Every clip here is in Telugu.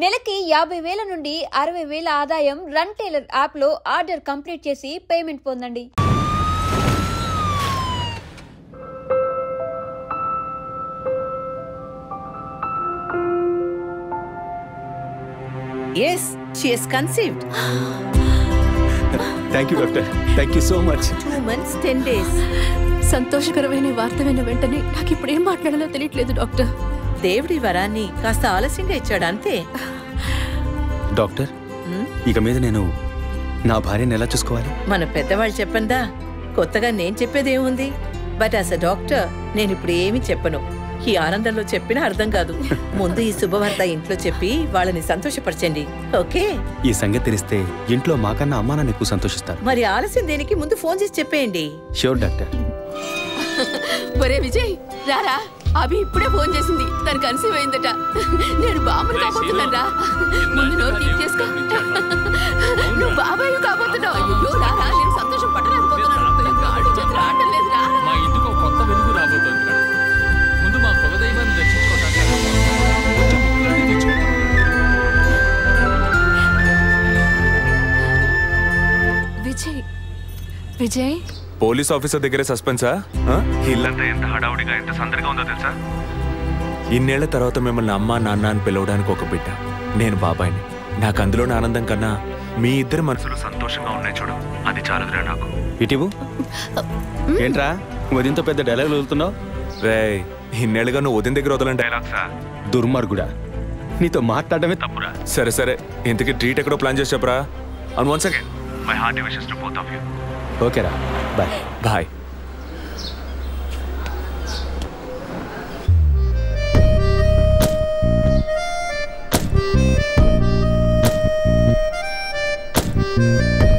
నెలకి 50,000 నుండి 60,000 ఆదాయం రన్ టైలర్ యాప్లో ఆర్డర్ కంప్లీట్ చేసి పేమెంట్ పొందండి. Yes, she is conceived. Thank you, doctor. Thank you so much. 2 months, 10 days. సంతోషకరమైన వార్త విన్న వెంటనే నాకు ఇప్పుడు ఏం మాట్లాడాలో తెలియట్లేదు డాక్టర్. దేవుడి వరాన్ని కాస్త ఆలస్యంగా ఇచ్చాడు అంతే. డాక్టర్, ఇక మీద నేను నా భార్యను ఎలా చూసుకోవాలి? మన పెద్దవాళ్ళు చెప్పందా, కొత్తగా నేను చెప్పేదేముంది. బట్ యాస్ అ డాక్టర్ నేను ఇప్పుడు ఏమీ చెప్పను. ఈ ఆనందంలో చెప్పినా అర్థం కాదు. ముందు ఈ శుభవార్త ఇంట్లో చెప్పి వాళ్ళని సంతోషపరచండి, ఓకే? ఈ సంగతి తెలిస్తే ఇంట్లో మాకన్నా అమ్మా నాన్న ఎక్కువ సంతోషిస్తారు. మరి ఆలస్యం దేనికి, ముందు ఫోన్ చేసి చెప్పేయండి. Sure doctor. ఒరే విజయ్, రారా. అభి ఇప్పుడే ఫోన్ చేసింది, తను కన్సీవ్ అయిందట. నేను బాబుని కాబోతున్నాను రా. ముందు నోరు తీపి చేసుకో. నువ్వు బాబాయ్ కాబోతున్నావు. అయ్యో రారా, నేను సంతోషం పట్టలేకపోతున్నాను. గాడి చేతులు ఆడటం లేదు రా. మా ఇంటికి ఒక కొత్త వెలుగు రాబోతోంది. ముందు మా కులదైవాన్ని దర్శించుకోవడానికి విజయ్, విజయ్ పోలీస్ ఆఫీసర్ దగ్గరే సస్పెన్సా? ఇల్లంతా ఎంత హడావుడిగా ఎంత సందడిగా ఉందో తెలుసా? ఇన్నేళ్ల తర్వాత మిమ్మల్ని అమ్మా నాన్న అని పిలవడానికి ఒక బిడ్డ, నేను బాబాయిని. నాకు అందులోని ఆనందం కన్నా మీ ఇద్దరు మనసులు సంతోషంగా ఉన్నాయి చూడు, అది చాలదురా నాకు. ఇటీవు ఏంట్రా వదింతో పెద్ద డైలాగ్ వదులుతున్నావు? రే, ఇన్నేళ్ళుగా నువ్వు ఉదయం దగ్గర వదలని డైలాగ్సా? దుర్మార్గుడా, నీతో మాట్లాడమే తప్పురా. సరే సరే, ఇంతకీ ట్రీట్ ఎక్కడో ప్లాన్ చేసి చెప్పరా? And once again my hearty wishes to both of you. ఓకేరా, బాయ్. బాయ్.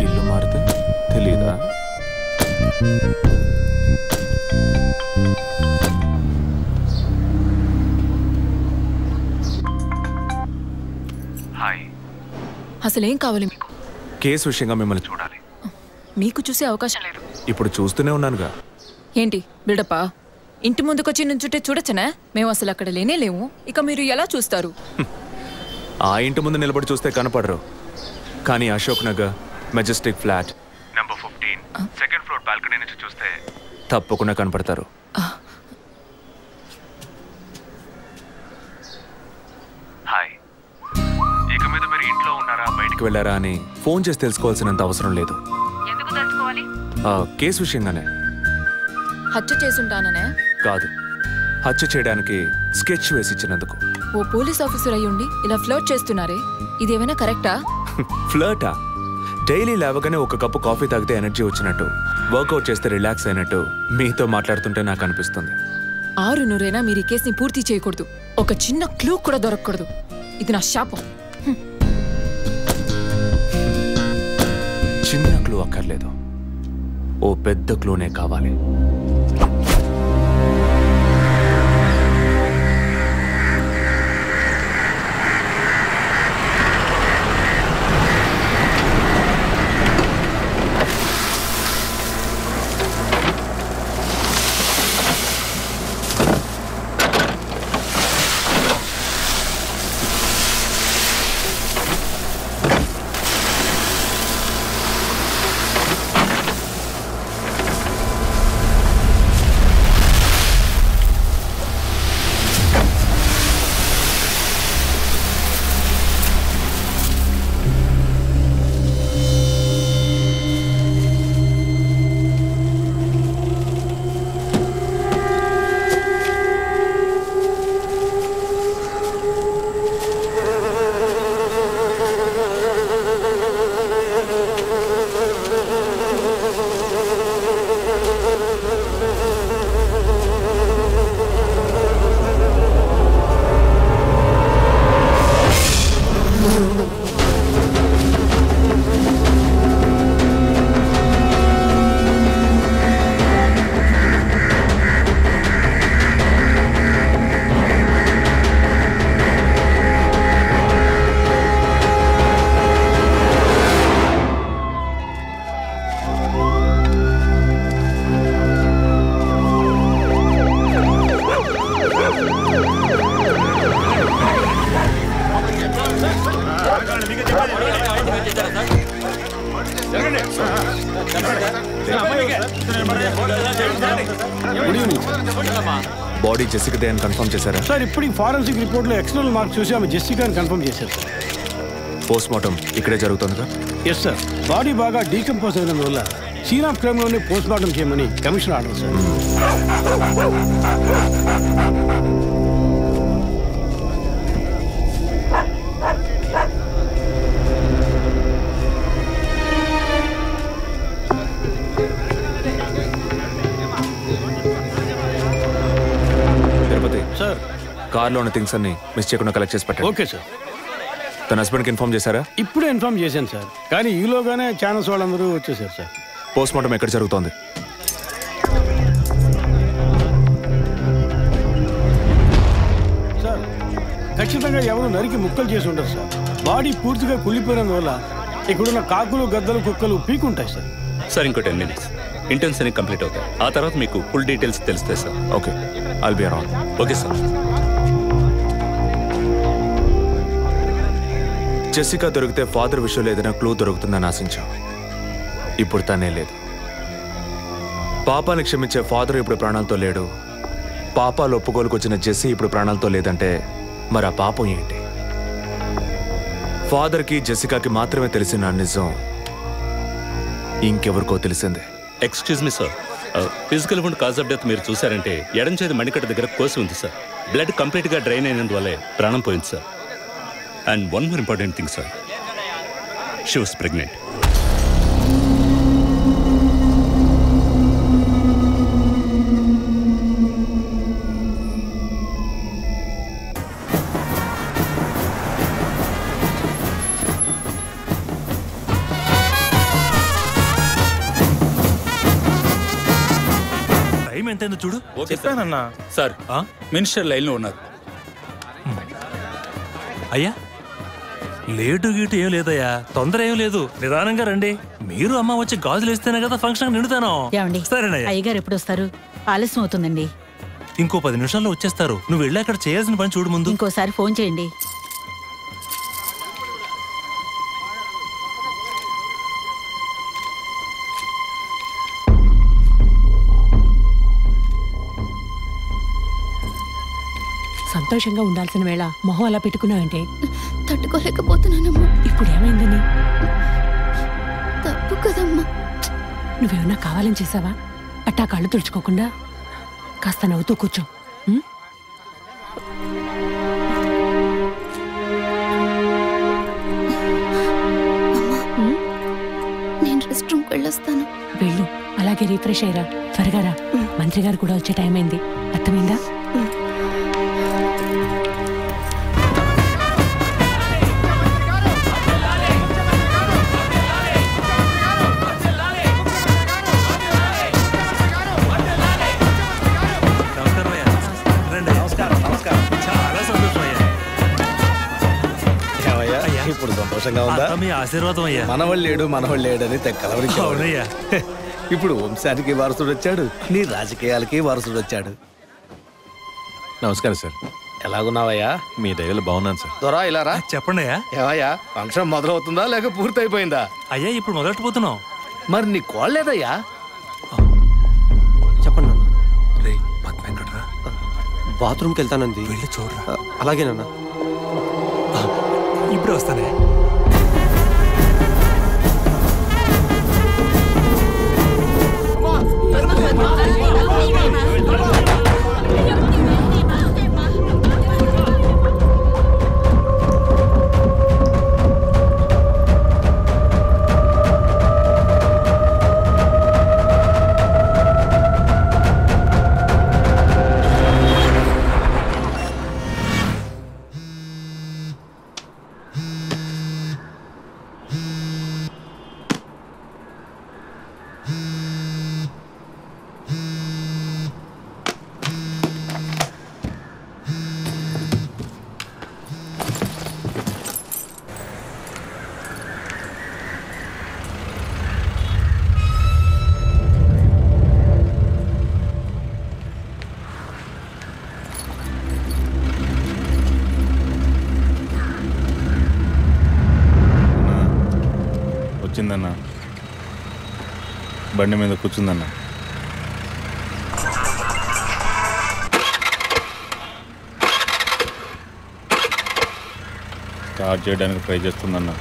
ఇల్లు మారితే తెలీదా? హాయ్. అసలేం కావాలి మీకు? కేసు విషయంగా మిమ్మల్ని చూడాలి. మీకు చూసే అవకాశం లేదు. ఇప్పుడు చూస్తూనే ఉన్నానుగా. ఏంటి బిల్డప్పా? ఇంటి ముందుకొచ్చి నుంచుంటే చూడొచ్చనా? మేము అసలు అక్కడ లేనే లేము, ఇక మీరు ఎలా చూస్తారు? ఆ ఇంటి ముందు నిలబడి చూస్తే కనపడరు, కానీ Ashok Nagar Majestic flat number 15 second floor balcony నుంచి చూస్తే తప్పకుండా కనపడతారు. హాయ్. ఇక మీద మీరు ఇంట్లో ఉన్నారా బయటికి వెళ్ళారా అని ఫోన్ చేసి తెలుసుకోవాల్సినంత అవసరం లేదు. ఎందుకు తెలుసుకోవాలి? కేసు విషయంగానే. హత్య చేసుంటాననే కాదు, హత్య చేయడానికి స్కెచ్ వేసి ఇచ్చినందుకు. ఓ పోలీస్ ఆఫీసర్ అయ్యుండి ఇలా ఫ్లర్ట్ చేస్తున్నారే, ఇదేమైనా కరెక్టా? ఫ్లర్టా? డైలీ లేవగానే ఒక కప్పు కాఫీ తాగితే ఎనర్జీ వచ్చినట్టు, వర్కౌట్ చేస్తే రిలాక్స్ అయినట్టు మీతో మాట్లాడుతుంటే నాకు అనిపిస్తుంది. 6 మీరు ఈ కేసుని పూర్తి చేయకూడదు. ఒక చిన్న క్లూ కూడా దొరకకూడదు. ఇది నా శాపం. చిన్న క్లూ అక్కర్లేదు, ఓ పెద్ద క్లూనే కావాలి. బాడీ జెసికాదే అని కన్ఫర్మ్ చేశారా? సార్ ఇప్పుడు ఫారెన్సిక్ రిపోర్ట్లో ఎక్స్టర్నల్ మార్క్స్ చూసి ఆమె జెసికా అని కన్ఫర్మ్ చేశారు సార్. పోస్ట్ మార్టం ఇక్కడే జరుగుతుందిగా? Yes sir. బాడీ బాగా డీకంపోజ్ అయినందువల్ల సీన్ ఆఫ్ క్రైమ్లోనే పోస్ట్ మార్టం చేయమని కమిషన్ ఆర్డర్ సార్. సార్ కార్లో ఉన్న థింగ్స్ అన్ని మిస్ చేయకుండా కలెక్ట్ చేసి పెట్టండి. Okay sir. తన హస్బెండ్కి ఇన్ఫార్మ్ చేశారా? ఇప్పుడే ఇన్ఫార్మ్ చేశాను సార్, కానీ ఈలోగానే ఛానల్స్ వాళ్ళందరూ వచ్చేసారు సార్. పోస్ట్ మార్టం ఎక్కడ జరుగుతోంది? సార్ ఖచ్చితంగా ఎవరు నరికి ముక్కలు చేసి ఉంటారు సార్. బాడీ పూర్తిగా కుళ్ళిపోయినందువల్ల ఇక్కడున్న కాకులు గద్దలు కుక్కలు పీకుంటాయి సార్. సార్ ఇంకో 10 minutes ఇంటెన్స్ అన్ని కంప్లీట్ అవుతాయి. ఆ తర్వాత మీకు ఫుల్ డీటెయిల్స్ తెలుస్తాయి sir. Okay, I'll be around. Okay sir. Jessica దొరికితే ఫాదర్ విషయంలో ఏదైనా క్లూ దొరుకుతుందని ఆశించాం. ఇప్పుడు తనే లేదు. పాపాన్ని క్షమించే ఫాదర్ ఇప్పుడు ప్రాణాలతో లేడు. పాపాలు ఒప్పుకోలుకొచ్చిన జెస్సీ ఇప్పుడు ప్రాణాలతో లేదంటే మరి ఆ పాపం ఏంటి? ఫాదర్కి జెసికాకి మాత్రమే తెలిసిన నిజం ఇంకెవరికో తెలిసిందే. Excuse me sir, physical wound cause of death మీరు చూసారంటే ఎడం చేతి మణికట్ట దగ్గర కోసి ఉంది సార్. బ్లడ్ కంప్లీట్గా డ్రైన్ అయినందువల్లే ప్రాణం పోయింది sir. And one more important thing sir, she was pregnant. ఎంతైందో చూడు. చెప్పానన్నా. సార్ మినిస్టర్ లైన్లో ఉన్నారు. అయ్యా లేటు గీటు ఏం లేదయ్యా, తొందర ఏం లేదు, నిదానంగా రండి. మీరు అమ్మ వచ్చి గాజులు వేస్తేనే కదా ఫంక్షన్ నిండుతాను. సరేనయ్యా. అయ్యగారు ఎప్పుడు వస్తారు? ఆలస్యం అవుతుందండి. ఇంకో 10 నిమిషాల్లో వచ్చేస్తారు. నువ్వు వెళ్ళి అక్కడ చేయాల్సిన పని చూడు ముందు. ఇంకోసారి ఫోన్ చేయండి. సంతోషంగా ఉండాల్సిన వేళ మొహం అలా పెట్టుకున్నావంటే? తట్టుకోలేకపోతున్నానమ్మా. ఇప్పుడు ఏమైందని? తప్పు కదమ్మా. నువ్వేమన్నా కావాలని చేసావా? అట్టా కళ్ళు తుడుచుకోకుండా కాస్త నవ్వుతూ కూర్చో. నేను రెస్ట్ రూమ్కి వెళ్ళొస్తాను. వెళ్ళు, అలాగే రిఫ్రెష్ అయ్యరా. త్వరగా రా, మంత్రి గారు కూడా వచ్చే టైం అయింది. అర్థమైందా? ఇప్పుడు సంతోషంగా ఉందా? మీ ఆశీర్వాదం అయ్యా. మనవాళ్ళు లేడు అని తెక్కలవరించాడు. ఇప్పుడు వంశానికి వారసుడు వచ్చాడు, నీ రాజకీయాలకి వారసుడు వచ్చాడు. నమస్కారం సార్. ఎలాగున్నావయ్యా? మీ దయలో బాగున్నాను సార్. దొరా ఇలా రా. చెప్పండి అయ్యా. ఏవయ్యా ఫంక్షన్ మొదలవుతుందా లేక పూర్తయిపోయిందా? అయ్యా ఇప్పుడు మొదలెట్టబోతున్నాం. మరి నీ కోళ్ళేదయ్యా? చెప్పండి నాన్న. రే పద్మ ఎక్కడరా? బాత్రూమ్కి వెళ్తానంది. వెళ్ళి చూడరా. అలాగేనన్నా. ఇప్పుడు వస్తానే. వచ్చిందన్నా, బండి మీద కూర్చుందన్నా. స్టార్ట్ చేయడానికి ట్రై చేస్తుందన్నా.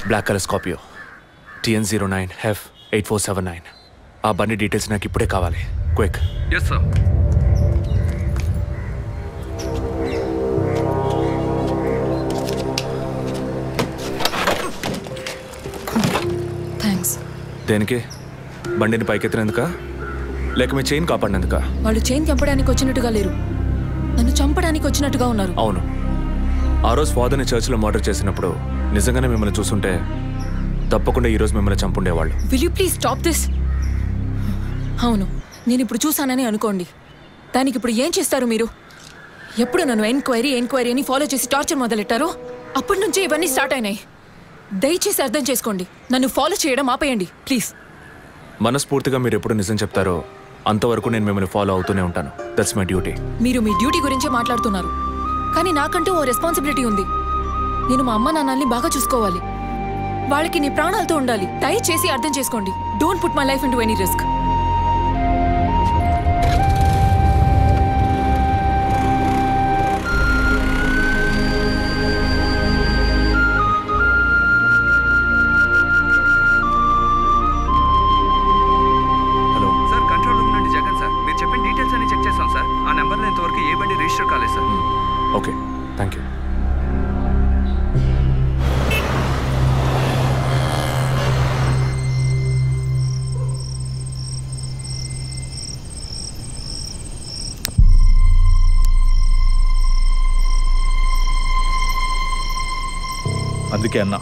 Black colour Scorpio TN09F8479. ఆ బండి డీటెయిల్స్ నాకు ఇప్పుడే కావాలి. క్విక్. Yes sir. థ్యాంక్స్. దేనికి? బండిని పైకెత్తినందుక లేక మీ చైన్ కాపాడినందుక? వాళ్ళు చైన్ చంపడానికి వచ్చినట్టుగా లేరు, నన్ను చంపడానికి వచ్చినట్టుగా ఉన్నారు. అవును, ఆ రోజు ఫాదర్ని చర్చ్లో మర్డర్ చేసినప్పుడు నిజంగానే మిమ్మల్ని చూసుంటే తప్పకుండా ఈరోజు మిమ్మల్ని చంపుండేవాళ్ళు. Will you please stop this? అవును, నేను ఇప్పుడు చూసానని అనుకోండి, దానికి ఇప్పుడు ఏం చేస్తారు మీరు? ఎప్పుడు నన్ను ఎంక్వైరీ అని ఫాలో చేసి టార్చర్ మొదలెట్టారో అప్పటి నుంచే ఇవన్నీ స్టార్ట్ అయినాయి. దయచేసి అర్థం చేసుకోండి, నన్ను ఫాలో చేయడం ఆపేయండి ప్లీజ్. మనస్ఫూర్తిగా మీరు ఎప్పుడు నిజం చెప్తారో అంతవరకు నేను మిమ్మల్ని ఫాలో అవుతూనే ఉంటాను. That's my duty. మీరు మీ డ్యూటీ గురించే మాట్లాడుతున్నారు, కానీ నాకంటూ ఓ రెస్పాన్సిబిలిటీ ఉంది. నేను మా అమ్మ నాన్నల్ని బాగా చూసుకోవాలి, వాళ్ళకి నీ ప్రాణాలతో ఉండాలి. దయచేసి అర్థం చేసుకోండి. Don't put my life into any risk. Hello sir, control room నుండి జగన్ సార్. మీరు చెప్పిన డీటెయిల్స్ అన్ని చెక్ చేశాం సార్. ఆ నెంబర్లో ఇంతవరకు ఏ బండి రిజిస్టర్ కాలేదు సార్. Okay, thank you. అందుకే అన్నా,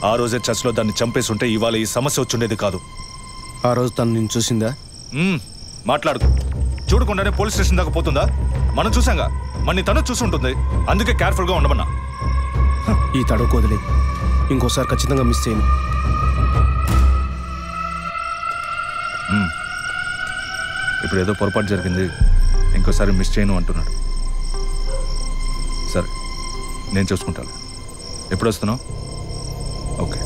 ఆ రోజే చర్చ్లో దాన్ని చంపేసి ఉంటే ఇవాళ ఈ సమస్య వచ్చుండేది కాదు. ఆ రోజు తను నేను చూసిందా? మాట్లాడుకో. చూడకుండానే పోలీస్ స్టేషన్ దాకా పోతుందా? మనం చూసాంగా, మన తను చూసుంటుంది. అందుకే కేర్ఫుల్గా ఉండమన్నా. ఈ తడవ వదిలే, ఇంకోసారి ఖచ్చితంగా మిస్ చేయను. ఇప్పుడు ఏదో పొరపాటు జరిగింది, ఇంకోసారి మిస్ చేయను అంటున్నాడు. సరే, నేను చూసుకుంటాను. ఎప్పుడు వస్తున్నావు? ఓకే.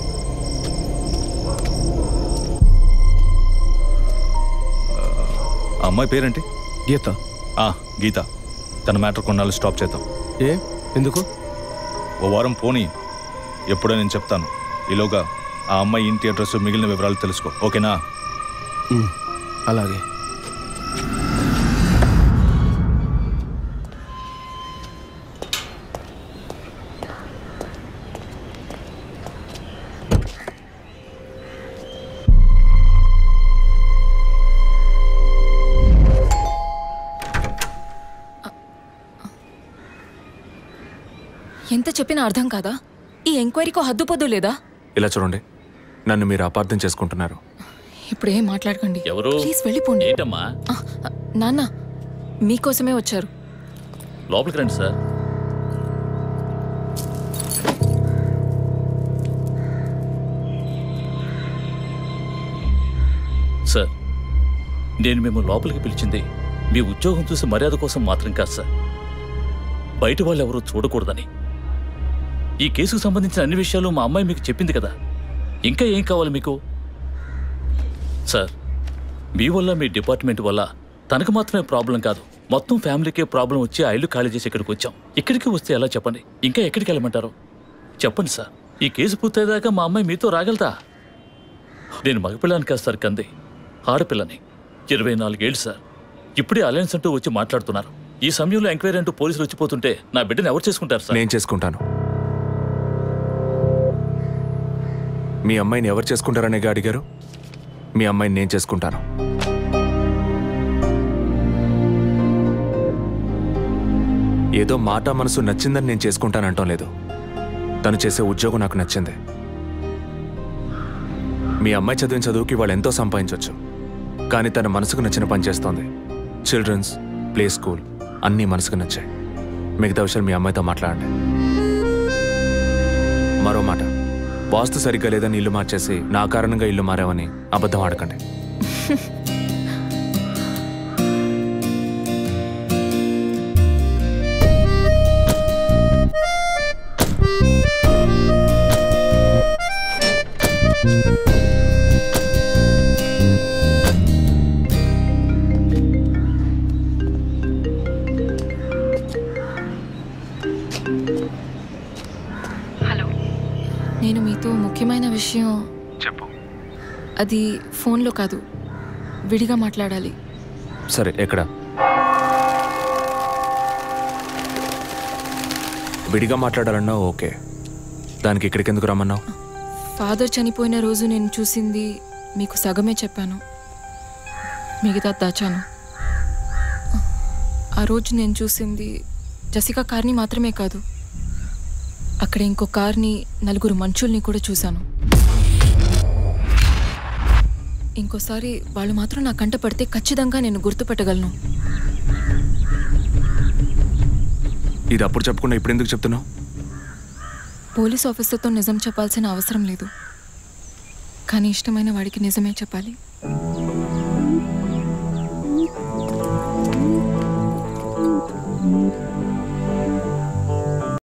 ఆ అమ్మాయి పేరేంటి? గీత. గీత. తన మ్యాటర్ కొన్నాళ్ళు స్టాప్ చేద్దాం. ఎందుకు? ఓ వారం పోనీ, ఎప్పుడో నేను చెప్తాను. ఈలోగా ఆ అమ్మాయి ఇంటి అడ్రస్, మిగిలిన వివరాలు తెలుసుకో. ఓకేనా? అలాగే. ఎంత చెప్పినా అర్థం కాదా? ఈ ఎంక్వైరీకో హద్దుపొద్దు లేదా? ఇలా చూడండి, నన్ను మీరు అపార్థం చేసుకుంటున్నారు. ఇప్పుడు ఏం మాట్లాడకండి. ఎవరు? ప్లీజ్ వెళ్ళిపోండి. ఏంటమ్మా? నాన్న మీకోసమే వచ్చారు. లోపలికి రండి సార్. సార్, నేను మిమ్మల్ని లోపలికి పిలిచింది మీ ఉద్యోగం చూసి మర్యాద కోసం మాత్రం కాదు సార్, బయట వాళ్ళు ఎవరూ చూడకూడదని. ఈ కేసుకు సంబంధించిన అన్ని విషయాలు మా అమ్మాయి మీకు చెప్పింది కదా, ఇంకా ఏం కావాలి మీకు? సార్, మీ వల్ల మీ డిపార్ట్మెంట్ వల్ల తనకు మాత్రమే ప్రాబ్లం కాదు, మొత్తం ఫ్యామిలీకే ప్రాబ్లం వచ్చి ఆ ఇల్లు ఖాళీ చేసి ఇక్కడికి వచ్చాం. ఇక్కడికి వస్తే ఎలా చెప్పండి? ఇంకా ఎక్కడికి వెళ్ళమంటారు చెప్పండి సార్. ఈ కేసు పూర్తయ్యేదాకా మా అమ్మాయి మీతో రాగలదా? నేను మగపిల్లని కాదు సార్, కంది ఆడపిల్లని. 24 ఏళ్ళు సార్. ఇప్పుడే అలయన్స్ అంటూ వచ్చి మాట్లాడుతున్నారు. ఈ సమయంలో ఎంక్వైరీ అంటూ పోలీసులు వచ్చిపోతుంటే నా బిడ్డను ఎవరు చేసుకుంటారు సార్? నేను చేసుకుంటాను. మీ అమ్మాయిని ఎవరు చేసుకుంటారనేగా అడిగారు? మీ అమ్మాయిని నేను చేసుకుంటాను. ఏదో మాట మనసు నచ్చిందని నేను చేసుకుంటానంటాం లేదు. తను చేసే ఉద్యోగం నాకు నచ్చింది. మీ అమ్మాయి చదివిన చదువుకి వాళ్ళు ఎంతో సంపాదించవచ్చు, కానీ తన మనసుకు నచ్చిన పని చేస్తోంది. చిల్డ్రన్స్ ప్లే స్కూల్ అన్నీ మనసుకు నచ్చాయి. మిగతా విషయాలు మీ అమ్మాయితో మాట్లాడండి. మరో మాట, వాస్తు సరిగ్గా లేదని ఇల్లు మార్చేసి నా కారణంగా ఇల్లు మారావని అబద్ధం ఆడకండి. నేను మీతో ముఖ్యమైన విషయం చెప్పు. అది ఫోన్లో కాదు, విడిగా మాట్లాడాలి. సరే, ఎక్కడ? విడిగా మాట్లాడాలన్నా ఓకే, దానికి ఇక్కడికి ఎందుకు రమ్మన్నావు? ఫాదర్ చనిపోయిన రోజు నేను చూసింది మీకు సగమే చెప్పాను, మిగతా దాచాను. ఆ రోజు నేను చూసింది జసికా కార్ని మాత్రమే కాదు, అక్కడ ఇంకో కార్ని, 4 మనుషుల్ని కూడా చూశాను. ఇంకోసారి వాళ్ళు మాత్రం నా కంట పడితే ఖచ్చితంగా నేను గుర్తుపట్టగలను. ఇది అప్పుడు చెప్పకుండా ఇప్పుడు ఎందుకు చెప్తున్నావు? పోలీస్ ఆఫీసర్తో నిజం చెప్పాల్సిన అవసరం లేదు, కానీ ఇష్టమైన వాడికి నిజమే చెప్పాలి.